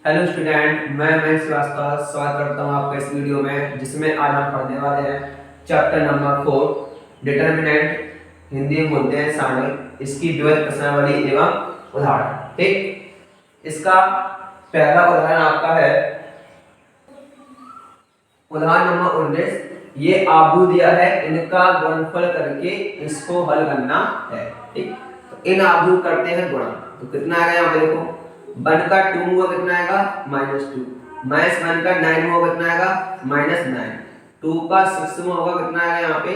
Hello student, मैं महेश श्रीवास्तव स्वागत करता हूँ आपका इस वीडियो में, जिसमें आज हम पढ़ने वाले हैं चैप्टर नंबर 4 डिटर्मिनेंट, हिंदी में बोलते हैं सारणी, इसकी द्वैत प्रश्नावली एवं उदाहरण। ठीक, इसका पहला उदाहरण आपका है उदाहरण नंबर 19। ये आबू दिया है, इनका गुणनफल करके इसको हल करना है। ठीक, तो इन आबू करते हैं गुणा, तो कितना आएगा यहाँ पे देखो, 1 का 2 हुआ कितना आएगा -2, माइनस 1 का 9 हुआ कितना आएगा -9, 2 का 6 होगा कितना आएगा यहाँ पे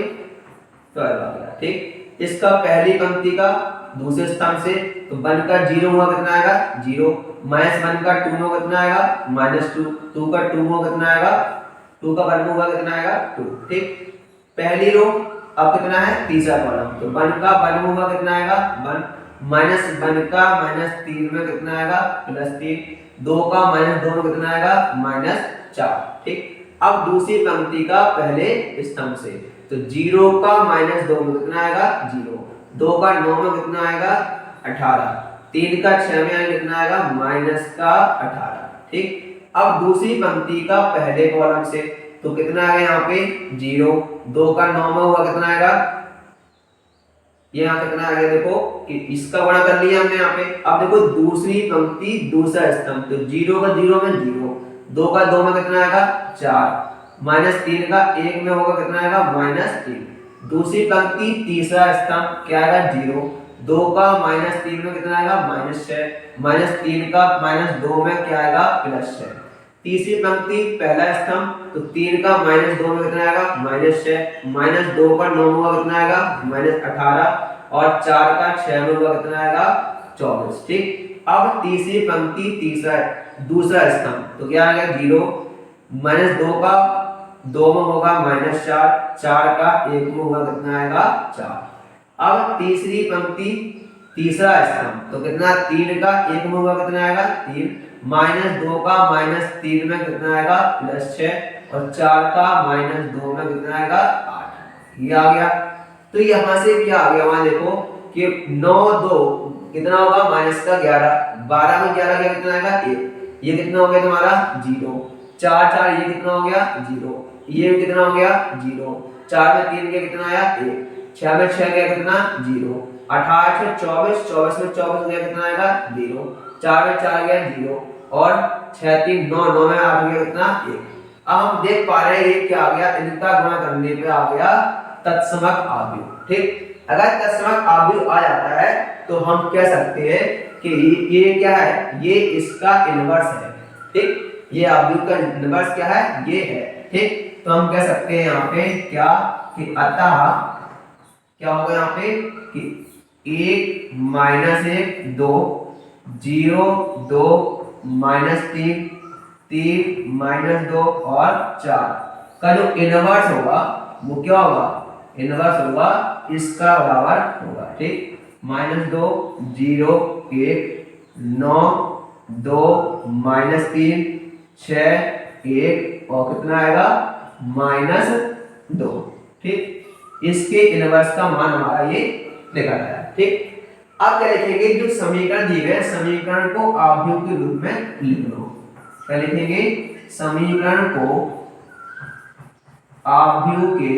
12 आ गया। ठीक, इसका पहली पंक्ति का दूसरे स्तंभ से, तो 1 का 0 हुआ कितना आएगा 0, माइनस 1 का 2 हुआ कितना आएगा -2, 2 का 2 हुआ कितना आएगा 2 का 1 हुआ कितना आएगा 2। ठीक, पहली रो अब कितना है तीसरा कॉलम, तो 1 का 1 हुआ कितना आएगा 1, माइनस 1 का -3 में कितना आएगा +3, 2 का -2 में कितना आएगा -4। ठीक, अब दूसरी पंक्ति का पहले स्तंभ से, तो 0 का -2 में कितना आएगा 0, 2 का 9 में कितना आएगा 18, 3 का 6 में कितना आएगा -18। ठीक, अब दूसरी पंक्ति का पहले कॉलम से, तो कितना आएगा यहाँ पे 0, 2 का 9 में हुआ कितना आएगा, ये यहाँ कितना आ गया देखो कि इसका गुणा कर लिया हमने यहाँ पे। अब देखो दूसरी पंक्ति दूसरा स्तंभ, तो 0 का 0 में 0, 2 का 2 में कितना आएगा 4, -3 का 1 में होगा कितना आएगा -3। दूसरी पंक्ति तीसरा स्तंभ क्या आएगा 0, 2 का -3 में कितना आएगा -6, -3 का -2 में क्या आएगा +6। तीसरी पंक्ति पहला स्तंभ, तो 3 का -2 में कितना आएगा -6, -2 का 9 हुआ कितना आएगा -18, और 4 का 6 में हुआ कितना आएगा 24। ठीक, अब तीसरी पंक्ति दूसरा स्तंभ, तो क्या आ गया 0, -2 का 2 में होगा -4, 4 का 1 में होगा कितना आएगा 4। अब तीसरी पंक्ति तीसरा स्तंभ, तो कितना 3 का 1 में होगा कितना आएगा 3, -2 का -3 में कितना आएगा +6, और 4 का -2 में कितना आएगा 8। ये आ गया। तो यहाँ से क्या आ गया, वहां देखो कि 9 2 कितना होगा -11, 12 में 11 गया कितना आएगा 1, ये कितना हो गया तुम्हारा 0, 4 4 ये कितना हो गया 0, ये कितना हो गया 0, 4 में 3 गया कितना आया 1, 6 में 6 गया कितना 0, 18 से 24, 24 में 24 गया कितना आएगा 0, 4 में 4 गया 0, और 6 3 9, 9 में आ गया कितना 1। अब हम देख पा रहे हैं ये क्या आ गया, इनका गुणा करने पे आ गया तत्समक आव्यूह। ठीक, अगर तत्समक आव्यूह आ जाता है तो हम कह सकते हैं कि ये क्या है, ये इसका इनवर्स है। ठीक, ये आव्यूह का इनवर्स क्या है, ये है। ठीक, तो हम कह सकते हैं यहाँ पे क्या कि अतः क्या होगा यहाँ पे कि 1 -1 2, 0 2 -3 3 -2 और 4 का जो इनवर्स होगा वो क्या होगा, इनवर्स होगा इसका बराबर होगा। ठीक, -2 0 1 9 2 -3 6 1 और कितना आएगा -2। ठीक, इसके इनवर्स का मान हमारा ये निकल आया। ठीक, अब क्या लिखेंगे, जो समीकरण दिए गए समीकरण को आव्यूह के रूप में लिख लो। क्या लिखेंगे, समीकरण को आव्यूह के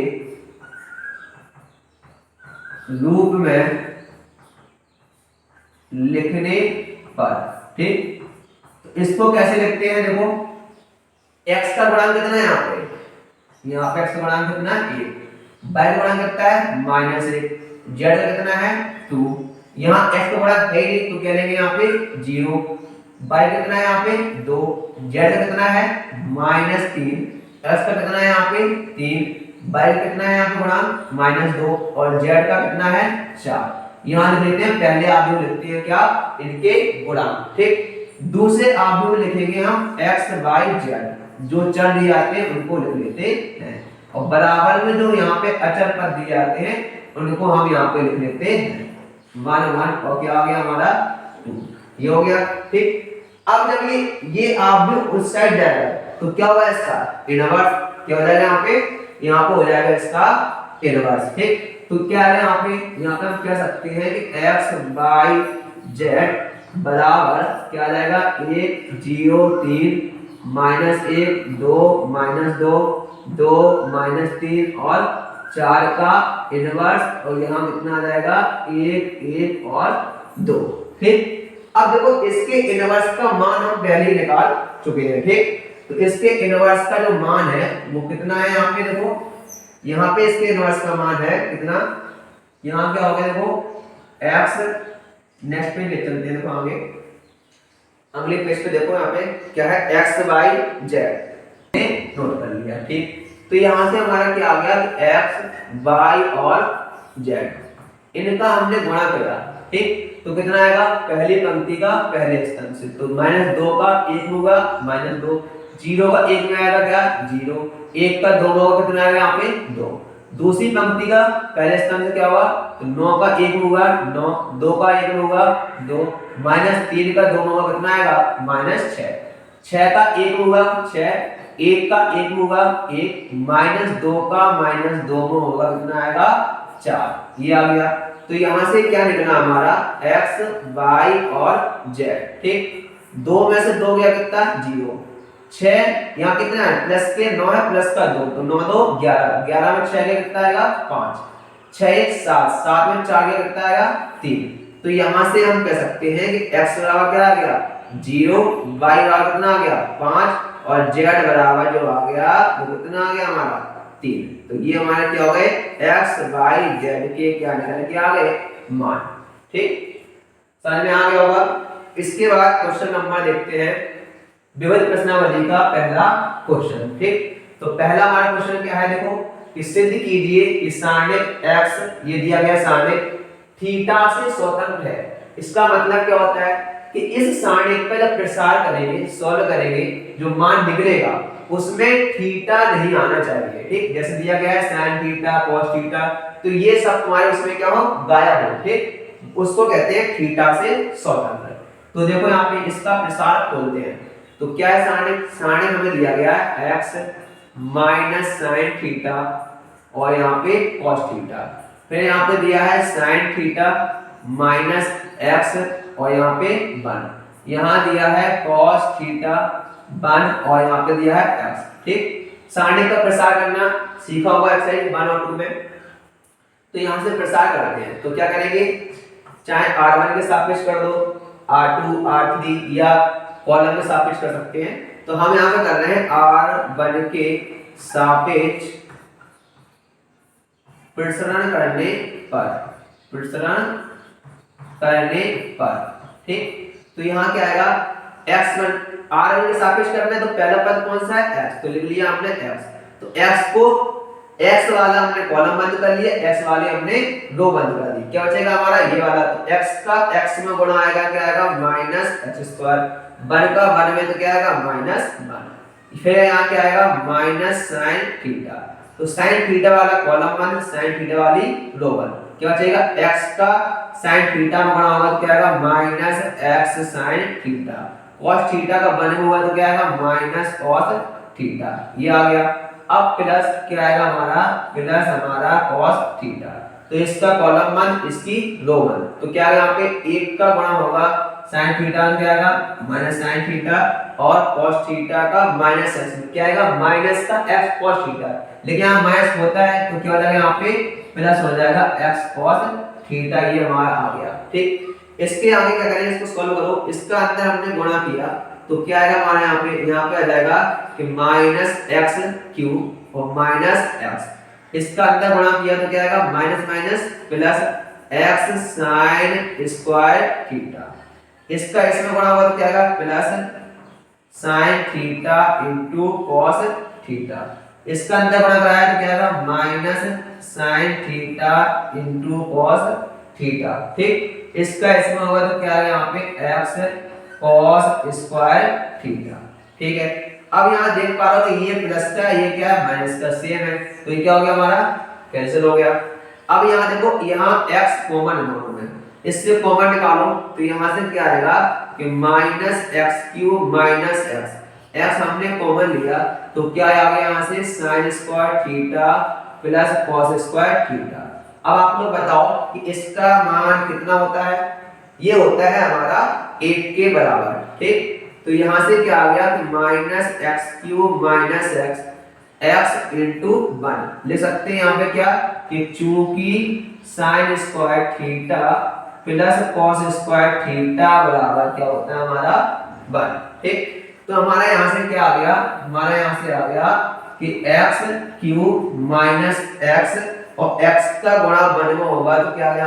रूप में लिखने पर। ठीक, तो इसको कैसे लिखते हैं, देखो x का गुणांक कितना है यहाँ पे, यहाँ पे x का गुणांक कितना है 1, y का गुणांक कितना है -1, z का कितना है 2, यहाँ x का गुणांक है नहीं तो क्या लेंगे यहाँ पे 0, y कितना है यहाँ पे 2, z का कितना है -3, x का कितना है यहाँ पे 3, y का कितना है यहाँ पे गुणांक -2, और z का कितना है 4। यहाँ लिख लेते हैं, पहले आव्यूह लिखते हैं क्या, इनके गुणांक। ठीक, दूसरे आव्यूह लिखेंगे हम x y z, जो चर दिए जाते हैं उनको लिख लेते हैं, और बराबर में जो यहाँ पे अचर पद दिए जाते हैं उनको हम यहाँ पे लिख लेते हैं 1 1, और क्या आ गया हमारा 2, ये हो गया। ठीक, अब जब ये आव्यूह उस साइड जाएगा तो क्या होगा, इसका इनवर्स क्या हो जाएगा, यहाँ पे हो जाएगा इसका इनवर्स। ठीक, तो क्या है यहाँ पे हम कह सकते हैं कि x y z बराबर क्या आ जाएगा 1 0 3 माइनस 1 2 माइनस 2 2 माइनस 3 और 4 का इनवर्स और यहाँ कितना आ जाएगा 1 1 और 2। ठीक, अब देखो इसके इनवर्स का मान हम पहले ही निकाल चुके हैं। ठीक, तो इसके इनवर्स का जो मान है वो कितना है यहाँ पे देखो, यहाँ पे इसके इनवर्स का मान है कितना, यहाँ क्या हो गया देखो x, नेक्स्ट पेज ले चलते हैं, देखो आगे अगले पेज पे देखो यहाँ पे क्या है x y z नोट कर लिया। ठीक, तो यहाँ से हमारा क्या आ गया x y और z इनका हमने गुणा किया। ठीक, तो कितना आएगा पहली पंक्ति का पहले स्तंभ से, तो -2 का 1 होगा -2, 0 का 1 में आएगा क्या 0, 1 का 2 होगा कितना आएगा यहाँ पे 2, दूसरी पंक्ति का पहले स्तंभ से क्या हुआ तो 9 का 1 होगा 9, 2 का 1 होगा 2, -3 का 2 होगा कितना आएगा -6, 6 का 1 होगा 6, 1 का 1 होगा 1, -2 का -2 होगा कितना आएगा 4, ये आ गया। तो यहां से क्या निकला हमारा x y और z। ठीक, 2 में से 2 गया कितना 0, 6 यहाँ कितना है प्लस के 9 है प्लस का 2 तो 9 2 11, 11 में 6 गया कितना आएगा 5, 6 1 7, 7 में 4 गया कितना आएगा 3। तो यहां से हम कह सकते हैं कि x बराबर क्या आ गया 0, y बराबर कितना आ गया 5 और z बराबर जो आ गया वो कितना आ गया हमारा 3। तो ये हमारे क्या हो गए x y z के क्या निकल के आ गए मान। ठीक, समझ में आ गया होगा। इसके बाद क्वेश्चन नंबर देखते हैं विविध प्रश्नावली का पहला क्वेश्चन। ठीक, तो पहला हमारा क्वेश्चन क्या है देखो कि सिद्ध कीजिए कि सारणिक x ये दिया गया सारणिक थीटा से स्वतंत्र है। इसका मतलब क्या होता है कि इस सारणिक का जब प्रसार करेंगे सॉल्व करेंगे जो मान निकलेगा उसमें थीटा नहीं आना चाहिए। ठीक, जैसे दिया गया है sin थीटा cos थीटा, तो ये सब तुम्हारे उसमें क्या हो गायब हो। ठीक, उसको कहते हैं थीटा से स्वतंत्र। तो देखो यहाँ पे इसका प्रसार खोलते हैं, तो क्या है सारणिक, सारणिक हमें दिया गया है x माइनस sin थीटा और यहाँ पे cos थीटा, फिर यहाँ पे दिया है sin थीटा माइनस x और यहाँ पे 1, यहाँ दिया है cos थीटा 1 और यहाँ पे दिया है x। ठीक, सारणिक का प्रसार करना सीखा होगा एक्सरसाइज 1 और 2 में। तो यहाँ से प्रसार करते हैं तो क्या करेंगे, चाहे r1 के सापेक्ष कर दो, r2 r3 या कॉलम के सापेक्ष कर सकते हैं। तो हम यहाँ पे कर रहे हैं r1 के सापेक्ष प्रसरण करने पर। ठीक, तो यहाँ क्या आएगा x1 r1 के सापेक्ष करना है तो पहला पद कौन सा है x, तो लिख लिया हमने x। तो x को x वाला हमने कॉलम बंद कर लिया, x वाले हमने रो बंद कर दी, क्या बचेगा हमारा ये वाला। तो x का x में गुणा आएगा क्या आएगा -h², 1 का 1 में तो क्या आएगा -1, फिर यहाँ क्या आएगा -sin थीटा। तो sin थीटा वाला कॉलम बंद, sin थीटा वाली रो बंद, क्या बचेगा x का sin थीटा में गुणा होगा तो क्या आएगा -x sin theta, cos theta का 1 में हुआ तो क्या आएगा -cos थीटा, ये आ गया। अब प्लस क्या आएगा हमारा cos थीटा, तो इसका कॉलम बंद इसकी रो बंद, तो क्या आएगा यहाँ पे 1 का गुणा होगा sin थीटा में क्या आएगा -sin थीटा और cos थीटा का -x क्या आएगा माइनस का x cos थीटा, लेकिन यहाँ माइनस होता है तो क्या हो जाएगा यहाँ पे प्लस हो जाएगा x cos थीटा, ये हमारा आ गया। ठीक, इसके आगे क्या करेंगे, इसको सॉल्व करो, इसका अंदर हमने गुणा किया तो क्या आएगा हमारे यहाँ पे आ जाएगा कि -x³ और -x, इसका अंदर गुणा किया तो क्या आएगा minus minus plus x sin square theta, इसका इसमें गुणा होगा तो क्या आएगा plus sin theta into cos theta, इसका अंदर गुणा कराया तो क्या आएगा minus sin theta into cos theta. ठीक, इसका इसमें होगा तो क्या आएगा यहाँ पे x cos स्क्वायर थीटा। ठीक है, अब यहाँ देख पा रहे हो कि ये प्लस का ये क्या है माइनस का सेम है, तो ये क्या हो गया हमारा कैंसिल हो गया। अब यहाँ देखो यहाँ x कॉमन है दोनों में, इससे कॉमन निकालो तो यहाँ से क्या आएगा कि -x³ -x हमने कॉमन लिया तो क्या आ गया यहाँ से sin square theta plus cos square theta. अब आप लोग बताओ कि इसका मान कितना होता है, ये होता है हमारा 1 के बराबर। ठीक, तो यहां से क्या आ गया कि minus x cube minus x into 1 ले सकते हैं। यहाँ पे क्या कि चूंकि sine square theta plus cos square theta बराबर क्या होता है हमारा 1। ठीक, तो हमारा यहाँ से क्या आ गया, हमारा यहाँ से आ गया कि एक्स क्यूब माइनस एक्स और एक्स का गुणा 1 में होगा तो क्या आ गया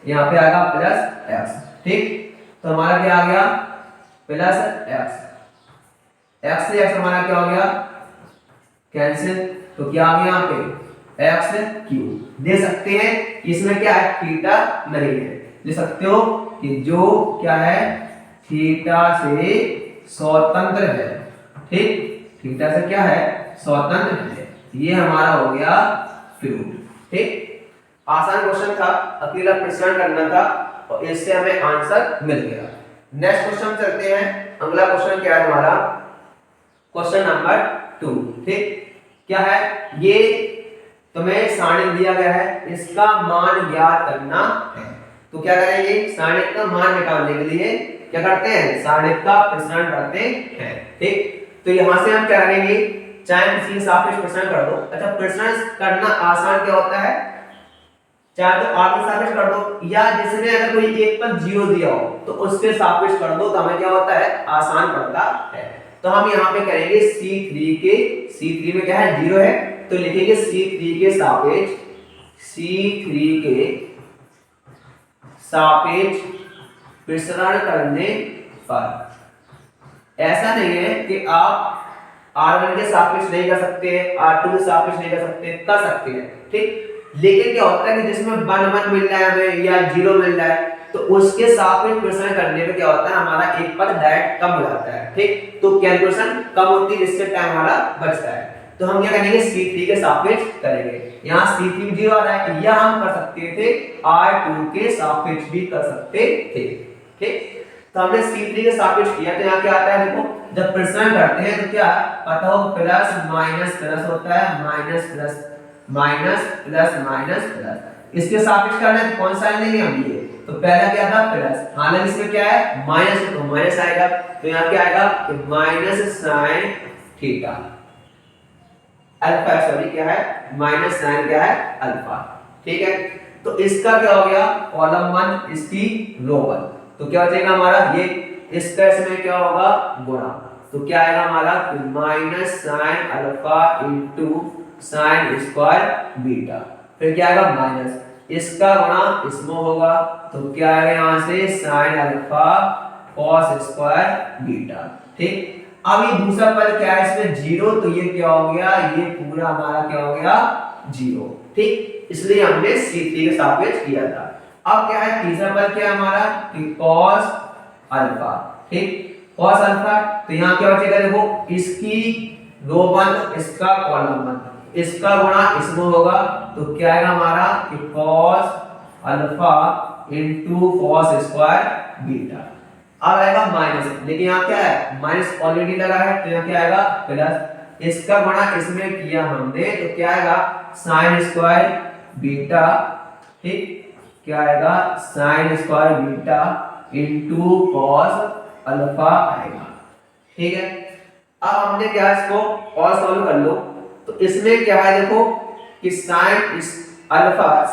यहाँ पे आएगा प्लस एक्स। ठीक, तो हमारा क्या आ गया प्लस एक्स से एक्स हमारा क्या हो गया कैंसिल, तो क्या आ गया यहाँ पे एक्स क्यूब। दे सकते हैं इसमें क्या है थीटा नहीं है, दे सकते हो कि जो क्या है थीटा से स्वतंत्र है। ठीक, थीटा से क्या है स्वतंत्र है, ये हमारा हो गया फ्लूइड। ठीक, आसान क्वेश्चन था, अकेला प्रश्न करना था और इससे हमें आंसर मिल गया। नेक्स्ट क्वेश्चन चलते हैं। अगला क्वेश्चन क्या है हमारा क्वेश्चन नंबर 2। ठीक, क्या है ये तुम्हें सारणी दिया गया है, इसका मान ज्ञात करना है। तो क्या करेंगे सारणी का मान निकालने के लिए क्या करते हैं सारणी का प्रसारण करते हैं। ठीक, तो यहां से हम क्या करेंगे चाहे किसी के सापेक्ष प्रसारण कर दो। अच्छा, प्रसारण करना आसान क्या होता है, चाहे तो आर के सापेक्ष कर दो या जिसमें अगर कोई एक पर 0 दिया हो तो उसके सापेक्ष कर दो, तो हमें क्या होता है आसान पड़ता है। तो हम यहाँ पे करेंगे C3 में क्या है 0 है, तो लिखेंगे C3 के सापेक्ष प्रसारण करने पर। ऐसा नहीं है कि आप R1 के सापेक्ष नहीं कर सकते, R2 के सापेक्ष नहीं कर सकते हैं। ठीक, लेकिन क्या होता है कि जिसमें 1 मिल रहा है हमें या 0 मिल रहा है तो उसके सापेक्ष प्रसारण करने पे क्या होता है हमारा एक पर डायरेक्ट कम हो जाता है। ठीक, तो कैलकुलेशन कम होती है जिससे टाइम हमारा बचता है। तो हम क्या करेंगे C3 के सापेक्ष करेंगे। यहाँ C3 0 आ रहा है, या हम कर सकते थे R2 के सापेक्ष भी कर सकते थे। ठीक, तो हमने C3 के सापेक्ष किया तो यहाँ क्या आता है देखो, जब प्रसारण करते हैं तो क्या पता हो प्लस माइनस प्लस होता है, minus plus minus plus minus plus. इसके सापेक्ष करना है तो कौन सा लेंगे हम ये, तो पहला क्या था प्लस, हालांकि इसमें क्या है माइनस तो माइनस आएगा, तो यहाँ क्या आएगा कि minus sine theta alpha, sorry क्या है माइनस साइन क्या है अल्फा। ठीक है, तो इसका क्या हो गया कॉलम 1 इसकी रो 1, तो क्या हो जाएगा हमारा ये इसका इसमें क्या होगा गुणा, तो क्या आएगा हमारा minus sine alpha into sine square beta, फिर क्या आएगा माइनस इसका गुणा इसमें होगा, तो क्या आएगा यहाँ से sine alpha cos square beta. ठीक, अब ये दूसरा पद क्या है इसमें 0, तो ये क्या हो गया ये पूरा हमारा क्या हो गया 0। ठीक, इसलिए हमने C3 के सापेक्ष किया था। अब क्या है तीसरा पद क्या है हमारा कि cos अल्फा। ठीक, cos अल्फा, तो यहाँ क्या हो जाएगा देखो इसकी रो 1 इसका कॉलम 1 इसका गुणा इसमें होगा, तो क्या आएगा हमारा कि cos alpha into cos square beta. अब आएगा माइनस, लेकिन यहाँ क्या है माइनस ऑलरेडी लगा है, तो यहाँ क्या आएगा प्लस इसका गुणा इसमें किया हमने, तो क्या आएगा साइन स्क्वायर बीटा। ठीक, क्या आएगा sine square beta into cos alpha आएगा। ठीक है, अब हमने क्या इसको और सॉल्व कर लो, तो इसमें क्या है देखो कि साइन अल्फा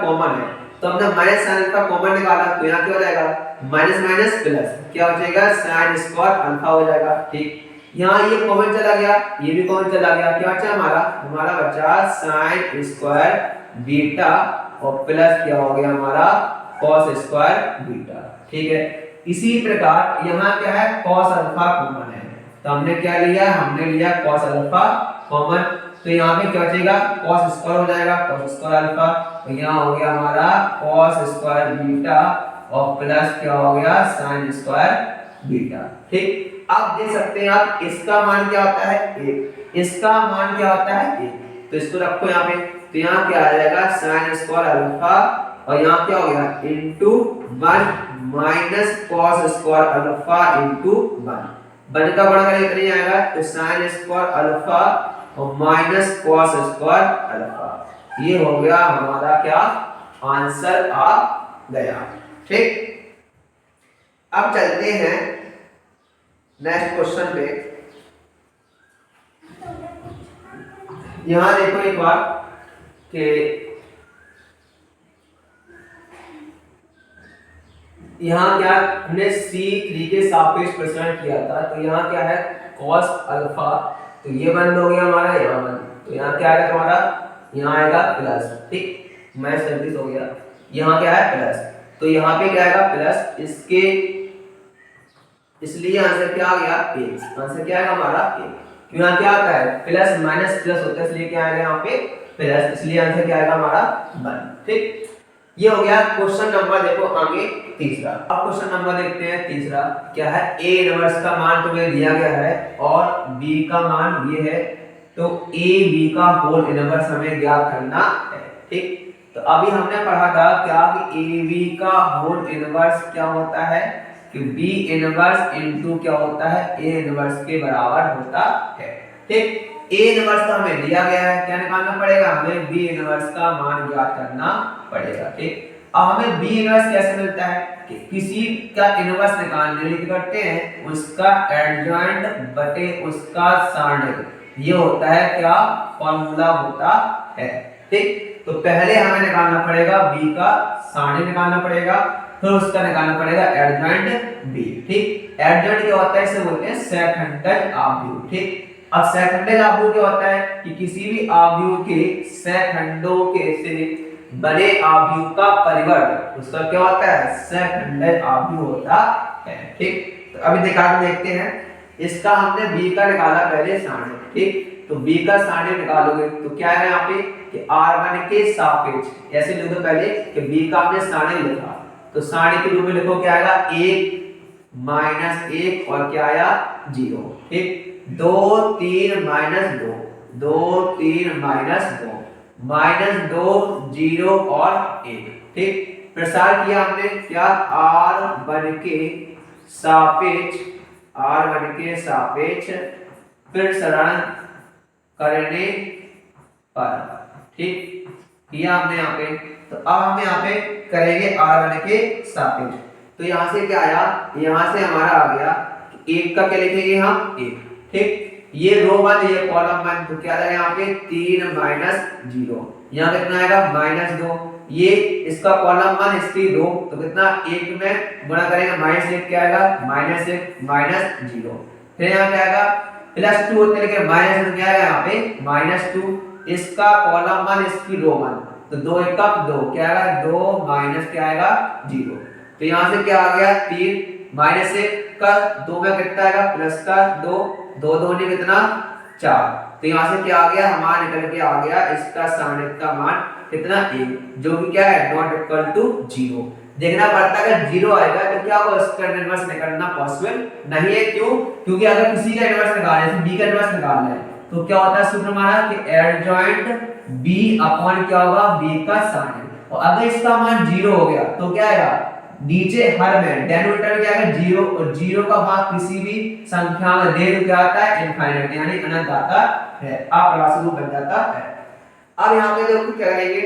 कॉमन है, तो हमने माइनस साइन अल्फा कॉमन निकाला, तो यहाँ क्या हो जाएगा माइनस माइनस प्लस, क्या हो जाएगा साइन स्क्वायर अल्फा हो जाएगा। ठीक, यहाँ ये कॉमन चला गया, ये भी कॉमन चला गया, क्या बचा हमारा बचा साइन स्क्वायर बीटा और प्लस क्या हो गया हमारा cos स्क्वायर बीटा। ठीक है, इसी प्रकार यहाँ क्या है cos अल्फा कॉमन है, तो हमने क्या लिया हमने लिया cos अल्फा कॉमन, तो यहाँ पे क्या बचेगा cos स्क्वायर हो जाएगा cos स्क्वायर अल्फा, तो यहाँ हो गया हमारा cos स्क्वायर बीटा और प्लस क्या हो गया sin स्क्वायर बीटा। ठीक, आप देख सकते हैं आप इसका मान क्या होता है 1, इसका मान क्या होता है 1, तो इसको रखो यहाँ पे, तो यहाँ क्या आ जाएगा sin स्क्वायर अल्फा और यहाँ क्या हो गया into 1 minus cos square alpha into 1 का गुणा करें इतना ही आएगा, तो sin स्क्वायर अल्फा और माइनस cos स्क्वायर अल्फा, ये हो गया हमारा क्या आंसर आ गया। ठीक, अब चलते हैं नेक्स्ट क्वेश्चन पे। यहां देखो एक बार कि यहाँ क्या हमने C3 के सापेक्ष प्रसारण किया था, तो यहाँ क्या है cos अल्फा, तो ये बंद हो गया हमारा, यहाँ बंद, तो यहाँ क्या आएगा तुम्हारा, यहाँ आएगा प्लस, ठीक, मैं गलती हो गया, यहाँ क्या है प्लस, तो यहाँ पे क्या आएगा प्लस, इसके इसलिए आंसर क्या आ गया एक, आंसर क्या आएगा हमारा एक, क्यों यहाँ क्या आता है प्लस माइनस प्लस होता है, इसलिए क्या आएगा यहाँ पे प्लस, इसलिए आंसर क्या आएगा हमारा 1, ठीक। ये हो गया क्वेश्चन नंबर, देखो आगे तीसरा। अब क्वेश्चन नंबर देखते हैं तीसरा, क्या है a इनवर्स का मान तुम्हें दिया गया है और b का मान ये है, तो a b का होल इनवर्स हमें ज्ञात करना है, ठीक। तो अभी हमने पढ़ा था क्या कि a b का होल इनवर्स क्या होता है कि b इनवर्स इनटू क्या होता है a इनवर्स के बराबर होता है, ठीक। a इनवर्स तो हमें दिया गया है, क्या निकालना पड़ेगा, हमें b इनवर्स का मान ज्ञात करना पड़ेगा, ठीक। अब हमें b इनवर्स कैसे मिलता है कि किसी का इनवर्स निकालने के लिए करते हैं उसका एडजॉइंट बटे उसका सारणिक, ये होता है क्या फॉर्मूला होता है, ठीक। तो पहले हमें निकालना पड़ेगा b का सारणिक निकालना पड़ेगा, फिर उसका निकालना पड़ेगा एडजॉइंट b, ठीक। एडजॉइंट क्या होता है, इसे बोलते हैं सेकंडज आव्यूह, ठीक। अब सेकंडज आव्यूह क्या होता है कि किसी भी आव्यूह के सेकंडों के से बड़े आव्यूह का परिवर्त उसका क्या होता है सेकंडज आव्यूह होता है, ठीक। तो अभी देखते हैं, इसका हमने b का निकाला पहले सारणिक, ठीक। तो b का सारणिक निकालोगे तो क्या है यहाँ पे कि r1 के सापेक्ष, ऐसे लिख दो पहले कि b का हमने सारणिक लिखा, तो सारणिक के रूप में लिखो क्या आएगा 1 माइनस 1 और क्या आया 0, ठीक। 2 3 माइनस 2 2 3 माइनस 2 माइनस 2 0 और 1, ठीक। प्रसार किया हमने क्या r1 के सापेक्ष, r1 के सापेक्ष प्रसारण करने पर, ठीक, किया हमने यहाँ पे। तो अब हम यहाँ पे करेंगे r1 के सापेक्ष, तो यहाँ से क्या आया, यहाँ से हमारा आ गया एक का क्या लिखेंगे हम 1, ठीक। ये रो 1 ये कॉलम 1, तो क्या आएगा यहाँ पे 3 माइनस 0, यहाँ कितना आएगा माइनस 2, ये इसका कॉलम 1 इसकी रो, तो कितना 1 में गुणा करेंगे माइनस 1 क्या आएगा माइनस 1 माइनस 0, फिर यहाँ क्या आएगा प्लस 2 होते लेके माइनस क्या आएगा यहाँ पे माइनस 2, इसका कॉलम 1 इसकी रो 1, तो 2 1 का 2 क्या आएगा 2 माइनस क्या आएगा 0, तो यहाँ से क्या आ गया 3 माइनस 1 का 2 में कितना आएगा प्लस का 2 2 2 ने कितना 4, तो यहाँ से क्या आ गया हमारा निकल के आ गया इसका सारणिक का मान कितना 1, जो कि क्या है नॉट इक्वल टू 0। देखना पड़ता है अगर 0 आएगा तो क्या वो इसका इनवर्स निकालना पॉसिबल नहीं है, क्यों, क्योंकि अगर किसी का इनवर्स निकालना है b का इनवर्स निकालना है तो क्या होता है सूत्र हमारा कि एडजॉइंट b अपॉन क्या होगा b का सारणिक, और अगर इसका मान 0 हो गया तो क्या आएगा नीचे हर में डेनोमिनेटर में क्या है 0, और 0 का भाग किसी भी संख्या में दे तो क्या आता है इनफाइनाइट यानी अनंत आता है, अप्राकृत रूप बन जाता है। अब यहाँ पे देखो क्या करेंगे,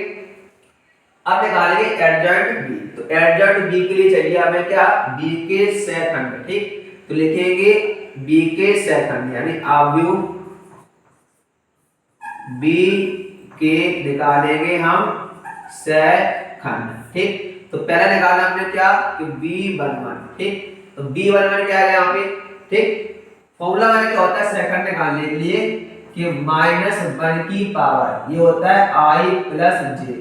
अब निकालेंगे एडजॉइंट b, तो एडजॉइंट b के लिए चाहिए हमें क्या b के सेकंड, ठीक। तो लिखेंगे b के सेकंड यानी आव्यूह b के निकालेंगे हम सेकंड, ठीक। तो पहला निकाला हमने क्या कि b11, ठीक। तो b11 क्या है यहाँ पे, ठीक। फॉर्मूला में क्या होता है सेकंड निकालने के लिए कि -1 की पावर ये होता है i plus j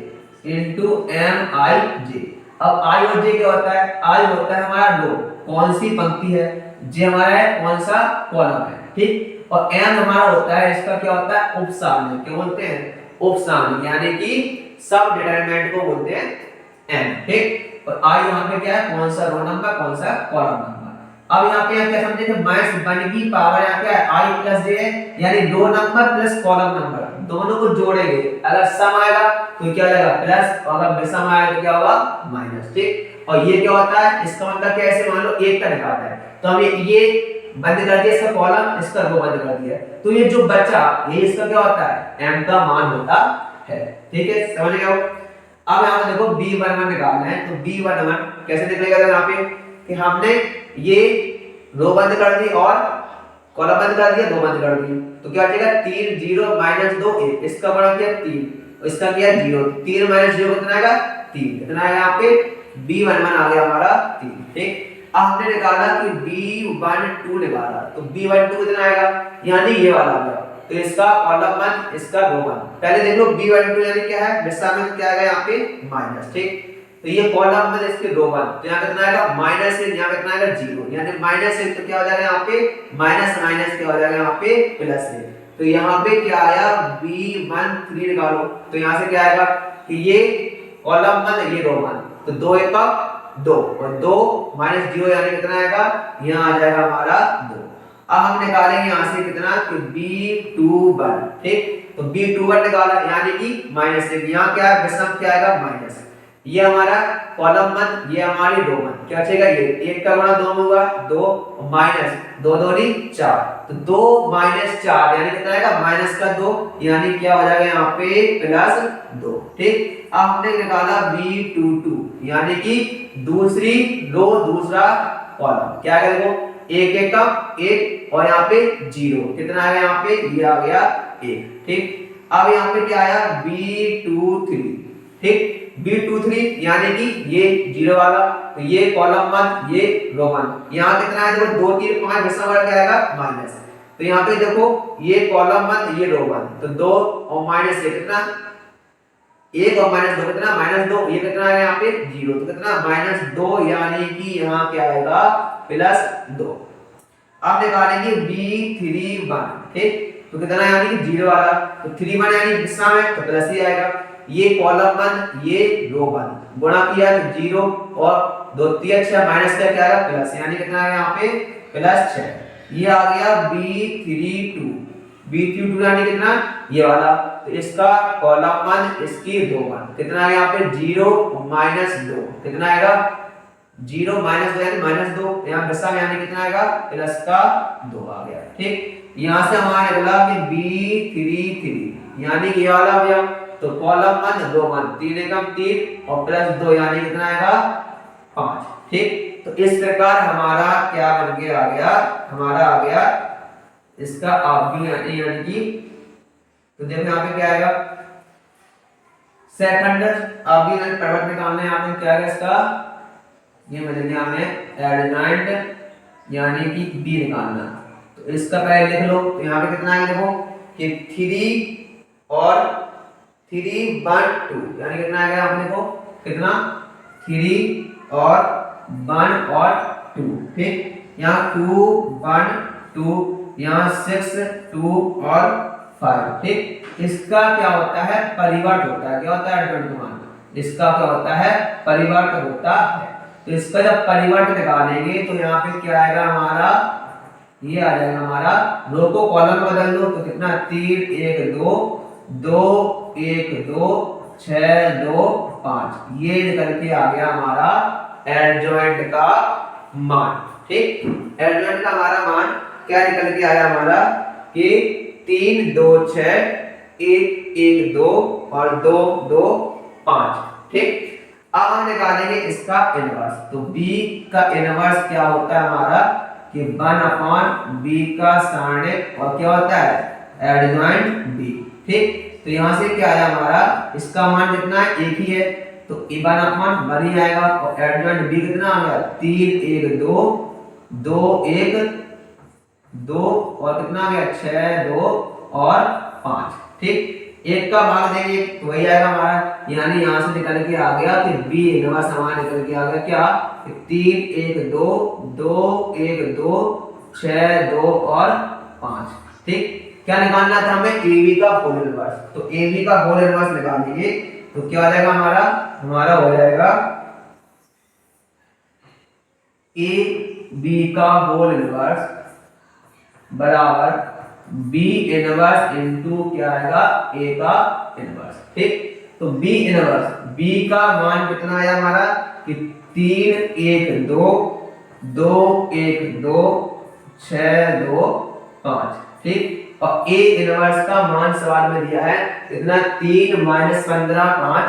into m i j। अब i और j क्या होता है, i होता है हमारा रो, कौन सी पंक्ति है, j हमारा है कौन सा कॉलम है, ठीक। और m हमारा होता है इसका क्या होता है उपसारणिक, क्या बोलते हैं उपसारणिक, यानी कि सब डिटरमिनेंट को बोलते हैं n, ठीक। और i यहाँ पे क्या है कौन सा रो नंबर कौन सा कॉलम नंबर। अब यहाँ पे क्या समझे कि -1 की पावर यहाँ क्या है i प्लस j है, यानी row number plus column number दोनों को जोड़ेंगे, अगर सम आएगा तो क्या आएगा प्लस, और अगर विषम आएगा तो क्या होगा माइनस, ठीक। और ये क्या होता है इसका मतलब क्या, ऐसे मान लो 1 का निकालना है तो हम ये बंद कर दिया इसका कॉलम, इसका रो बंद कर दिया, तो ये जो बचा ये इसका क्या होता है m का मान होता है, ठीक है समझ गए हो। अब यहाँ पे देखो b11 निकालना है, तो b11 कैसे निकलेगा यहाँ पे कि हमने ये रो बंद कर दी और कॉलम बंद कर दिया, 2 बंद कर दिए, तो क्या हो जाएगा 3 0 माइनस 2 1, इसका बड़ा किया 3 और इसका किया 0, 3 माइनस 0 कितना आएगा 3, कितना आएगा यहाँ पे B11 आ गया हमारा 3। ठीक, अब हमने निकाला कि B12 निकाला, तो B12 कितना आएगा, यानी ये वाला आ गया, तो इसका कॉलम 1 इसका रो 1। पहले देख लो B12 यानी क्या है, विस्तार में क्या आएगा यहाँ पे माइनस। ठीक, तो ये कॉलम में इसके रो 1, तो यहाँ कितना आएगा माइनस से, यहाँ कितना आएगा 0, यानी माइनस से तो क्या हो जाएगा यहाँ पे माइनस माइनस क्या हो जाएगा यहाँ पे प्लस है, तो यहाँ पे क्या आया B13 निकालो, तो यहाँ से क्या आएगा कि ये कॉलम 1 ये रो 1, तो 2 1 का 2 और 2 माइनस 0 यानी कितना आएगा, यहाँ आ जाएगा हमारा 2। अब हम निकालेंगे यहाँ से कितना कि B21। ठीक, तो B21 निकाला यानी कि माइनस से, यहाँ क्या है विषम क्या आएगा माइनस, ये हमारा कॉलम 1 ये हमारी रो 1, क्या बचेगा ये 1 का गुणा 2 में हुआ 2 माइनस 2 2 4, तो 2 माइनस 4 यानी कितना आएगा माइनस का 2, यानी क्या हो जाएगा यहाँ पे प्लस 2। ठीक, अब हमने निकाला B22 यानी कि दूसरी रो दूसरा कॉलम, क्या है देखो 1 1 का 1 और यहाँ पे 0, कितना आया यहाँ पे ये आ गया 1। ठीक, अब यहाँ पे क्या आया B23। ठीक, B23 यानी कि ये 0 वाला, तो ये कॉलम 1 ये रो 1, यहाँ कितना है देखो 2 3 5 विषम वाला क्या आएगा माइनस, तो यहाँ पे देखो ये कॉलम 1 ये रो 1, तो 2 और माइनस से कितना 1 और माइनस 2 कितना माइनस 2, ये कितना है यहाँ पे 0, तो कितना माइनस 2 यानी कि यहाँ क्या आएगा प्लस 2। अब निकालेंगे B31। ठीक, तो कितना यानी कि 0 वाला, तो 31 यानी विषम है तो प्लस ही आएगा, ये कॉलम 1 ये रो 1 गुणा किया तो 0 और 2 3 6 माइनस का क्या आएगा प्लस, यानी कितना है यहाँ पे प्लस 6। ये आ गया B32। B32 यानी कितना ये वाला, तो इसका कॉलम 1 इसकी रो 1, कितना है यहाँ पे 0 माइनस 2, कितना आएगा 0 माइनस 2 यानी माइनस 2, यहाँ विषम यानी कितना आएगा प्लस का 2 आ गया। ठीक, यहाँ से हमारा निकला कि B33 यानी कि ये वाला हो गया, तो कॉलम 1 रो 1 3 एकम 3 और प्लस 2 यानी कितना आएगा 5। ठीक, तो इस प्रकार हमारा क्या बन के आ गया, हमारा आ गया इसका आबी यानी कि, तो देखो यहाँ पे क्या आएगा सेकंड आबी यानी पर्वत निकालना है, यहाँ पे क्या आएगा इसका ये मिलेगा हमें एडजॉइंट यानी कि बी निकालना, तो इसका पहले लिख लो, तो यहाँ पे कितना आएगा देखो कि 3 और 3 1 2 यानी कितना आ गया आपने को कितना 3 और 1 और 2। ठीक, यहाँ 2 1 2 यहाँ 6 2 और 5। ठीक, इसका क्या होता है परिवर्त होता है, क्या होता है एडजॉइंट मान, इसका क्या होता है परिवर्त होता है, तो इसका जब परिवर्त निकालेंगे तो यहाँ पे क्या आएगा हमारा ये आ जाएगा हमारा रो को कॉलम बदल दो, तो कितना 3 1 2 2 1 2 6 2 5, ये निकल के आ गया हमारा एडजॉइंट का मान। ठीक, एडजॉइंट का हमारा मान क्या निकल के आया हमारा कि 3 2 6 1 1 2 और 2 2 5। ठीक, अब हम निकालेंगे इसका इनवर्स, तो b का इनवर्स क्या होता है हमारा कि 1/b का सारणिक और क्या होता है एडजॉइंट b। ठीक, तो यहां से क्या आया हमारा इसका मान कितना है एक ही है, तो 1/1 ही आएगा और एडजॉइंट b कितना आ गया 3 1 2 2 1 2 और कितना आ गया 6 2 और 5। ठीक, एक का भाग देंगे तो वही आएगा हमारा, यानी यहां से निकल के आ गया कि b इनवर्स हमारा निकल के आ गया क्या 3 1 2 2 1 2 6 2 और 5। ठीक, क्या निकालना था हमें ab का होल इनवर्स, तो ab का होल इनवर्स निकालेंगे तो क्या आ जाएगा हमारा हो जाएगा ab का होल इनवर्स बराबर b इनवर्स इनटू क्या आएगा a का इनवर्स। ठीक, तो b इनवर्स b का मान कितना आया हमारा कि 3 1 2 2 1 2 6 2 5। ठीक, और a इनवर्स का मान सवाल में दिया है कितना 3 -15 5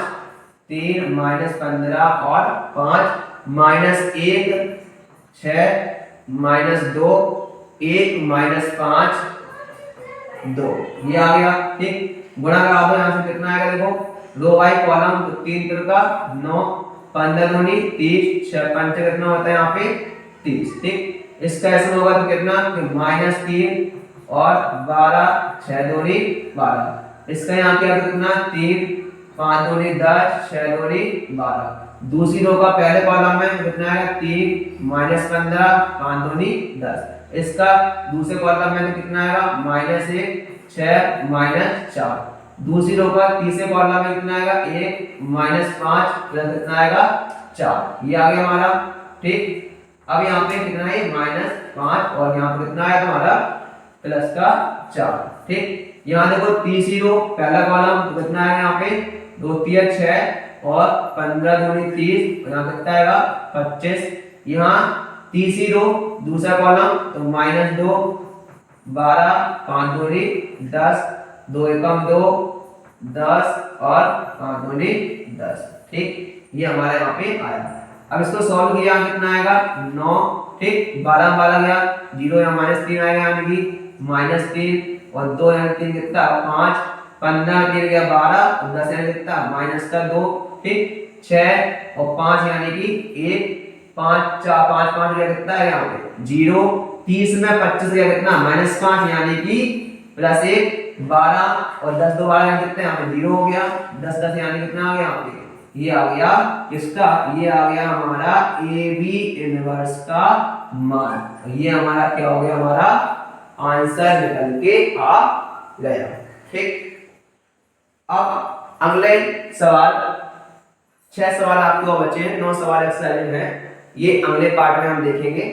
3 -15 और 5 -1 6 माइनस 2 1 माइनस 5 2, ये आ गया। ठीक, गुणा करा दो, यहाँ से कितना आएगा देखो, रो बाई कॉलम, तो 3 3 का 9, 15 दूनी 30, 6 5 कितना होता है यहाँ पे 30। ठीक, इसका ऐसा होगा तो कितना, -3 और 12 6 दूनी 12। इसका यहाँ क्या कितना 3 5 दूनी 10 6 दूनी 12। दूसरी रो का पहले कॉलम में कितना आएगा 3 -15 5 दूनी 10। इसका दूसरे कॉलम में तो कितना आएगा -1 6 -4। दूसरी रो का तीसरे कॉलम में कितना आएगा 1 -5 प्लस कितना आएगा 4, ये आ गया हमारा। ठीक, अब यहाँ पे कितना है -5 और यहाँ पे कितना आया हमारा +4। ठीक, यहाँ देखो तीसरी रो पहला कॉलम तो कितना आएगा यहाँ पे 2 3 6 और 15 दूनी 30, यहाँ कितना आएगा 25। यहाँ तीसरी रो दूसरा कॉलम तो -2 12 5 दूनी 10 2 एकम 2 10 और 5 दूनी 10। ठीक, ये हमारा यहाँ पे आया। अब इसको सॉल्व किया कितना आएगा 9। ठीक, 12 12 गया 0, यहाँ -3 आएगा, यानी कि -3 और 2 यानी 3 कितना 5, 15 3 गया 12 और 10 यानी कितना -2। ठीक, 6 और 5 यानी कि 1 5 4 5 5 गया कितना है यहाँ पे 0, 30 में 25 गया कितना -5 यानी कि +1 12 और 10 2 12 यानी कितना यहाँ पे 0 हो गया, 10 10 यानी कितना आ गया यहाँ पे, ये आ गया किसका, ये आ गया हमारा ए बी इनवर्स का मान। ये हमारा क्या हो गया, हमारा आंसर निकल के आ गया। ठीक, अब अगले सवाल 6 सवाल आपको बचे हैं, 9 सवाल एक्सरसाइज है, ये अगले पार्ट में हम देखेंगे।